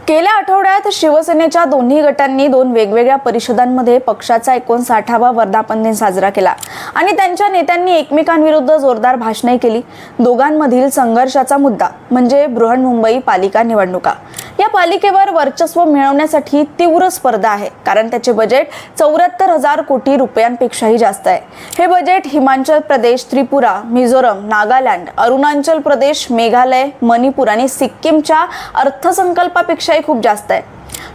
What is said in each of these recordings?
गेल्या आठवड्यात शिवसेनेच्या दोन्ही गटांनी दोन वेगवेगळ्या परिषदांमध्ये पक्षाचा 59वा वर्धापन दिन साजरा केला आणि त्यांच्या नेत्यांनी एकमेकांविरुद्ध जोरदार भाषणे केली। दोघांमधील संघर्षाचा मुद्दा म्हणजे बृहन्मुंबई पालिका निवडणुका। या पालिकेवर वर्चस्व मिळवण्यासाठी तीव्र स्पर्धा आहे, कारण त्याचे बजेट 74,000 कोटी रुपयांपेक्षाही जास्त आहे। हे बजेट हिमाचल प्रदेश, त्रिपुरा, मिझोरम, नागालँड, अरुणाचल प्रदेश, मेघालय, मणिपूर आणि सिक्कीमच्या अर्थसंकल्पापेक्षा खूप जास्त आहे।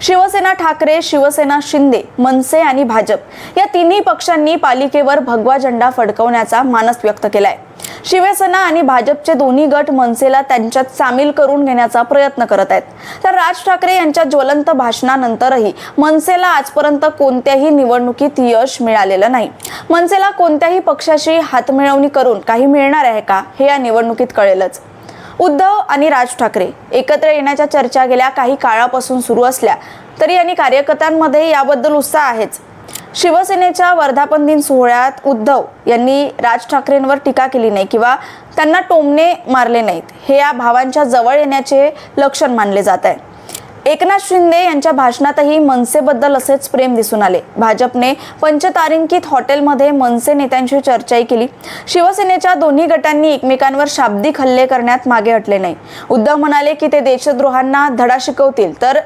शिवसेना ठाकरे, शिवसेना शिंदे, मनसे आणि भाजप या तिन्ही पक्षांनी पालिकेवर भगवा झेंडा फडकवण्याचा मानस व्यक्त केलाय। शिवसेना आणि भाजपचे दोन्ही गट मनसेला त्यांच्यात सामील करून घेण्याचा प्रयत्न करत आहेत, तर राज ठाकरे यांच्या ज्वलंत भाषणानंतरही मनसेला आजपर्यंत कोणत्याही निवडणुकीत यश मिळालेलं नाही। मनसेला कोणत्याही पक्षाशी हातमिळवणी करून काही मिळणार आहे का, हे या निवडणुकीत कळेलच। उद्धव आणि राज ठाकरे एकत्र येण्याच्या चर्चा गेल्या काही काळापासून सुरू असल्या तरी आणि कार्यकर्त्यांमध्ये याबद्दल उत्साह आहेच। शिवसेनेच्या वर्धापन दिन सोहळ्यात उद्धव यांनी राज ठाकरेंवर टीका केली नाही किंवा त्यांना टोमणे मारले नाहीत, हे या भावांच्या जवळ येण्याचे लक्षण मानले जात आहे। एकनाथ शिंदे यांच्या भाषणातही मनसेबद्दल असेच प्रेम दिसून आले। भाजपने पंचतारांकित हॉटेलमध्ये मनसे नेत्यांशी चर्चाही केली। शिवसेनेच्या दोन्ही गटांनी एकमेकांवर शाब्दिक हल्ले करण्यात मागे हटले नाही। उद्धव म्हणाले की ते देशद्रोहांना धडा शिकवतील, तर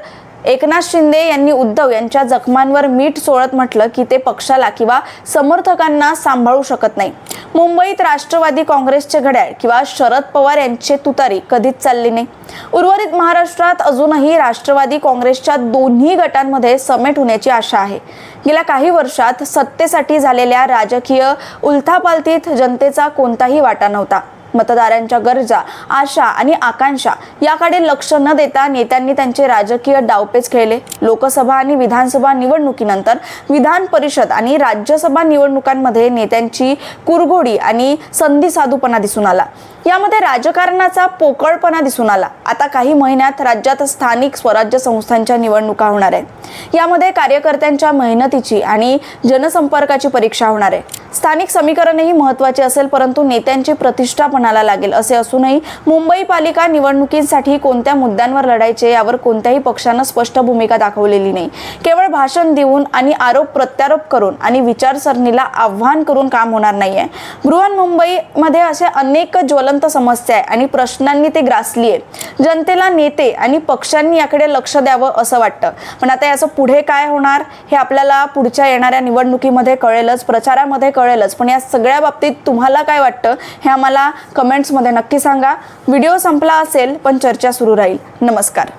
एकनाथ शिंदे यांनी उद्धव यांच्या जखमांवर मीठ चोळत म्हटलं की ते पक्षाला किंवा समर्थकांना सांभाळू शकत नाही। मुंबईत राष्ट्रवादी काँग्रेसचे घड्याळ किंवा शरद पवार यांचे तुतारी कधीच चालली नाही। उर्वरित महाराष्ट्रात अजूनही राष्ट्रवादी काँग्रेसच्या दोन्ही गटांमध्ये समेट होण्याची आशा आहे। गेल्या काही वर्षात सत्तेसाठी झालेल्या राजकीय उलथापालथीत जनतेचा कोणताही वाटा नव्हता। मतदारांच्या गरजा, आशा आणि आकांक्षा याकडे लक्ष न देता नेत्यांनी त्यांचे राजकीय डावपेच खेळले। लोकसभा आणि विधानसभा निवडणुकीनंतर विधान परिषद आणि राज्यसभा निवडणुकांमध्ये नेत्यांची कुरघोडी आणि संधिसाधूपणा दिसून आला। यामध्ये राजकारणाचा पोकळपणा दिसून आला। आता काही महिन्यात राज्यात स्थानिक स्वराज्य संस्थांच्या निवडणुका होणार आहेत। यामध्ये कार्यकर्त्यांच्या मेहनतीची आणि जनसंपर्काची परीक्षा होणार आहे। स्थानिक समीकरणही महत्त्वाचे असेल, परंतु नेत्यांची प्रतिष्ठा पणाला लागेल। असे असूनही मुंबई पालिका निवडणुकीसाठी कोणत्या मुद्द्यांवर लढायचे यावर कोणत्याही पक्षानं स्पष्ट भूमिका दाखवलेली नाही। केवळ भाषण देऊन आणि आरोप प्रत्यारोप करून आणि विचारसरणीला आव्हान करून काम होणार नाहीये। बृहन्मुंबईमध्ये असे अनेक ज्वलंत समस्या आहे आणि प्रश्नांनी ते ग्रासली आहे। जनतेला नेते आणि पक्षांनी याकडे लक्ष द्यावं असं वाटतं, पण आता याचं पुढे काय होणार हे आपल्याला पुढच्या येणाऱ्या निवडणुकीमध्ये कळेलच, प्रचारामध्ये कळेलच। पण या सगळ्या बाबतीत तुम्हाला काय वाटतं हे आम्हाला कमेंट्समध्ये नक्की सांगा। व्हिडिओ संपला असेल पण चर्चा सुरू राहील। नमस्कार।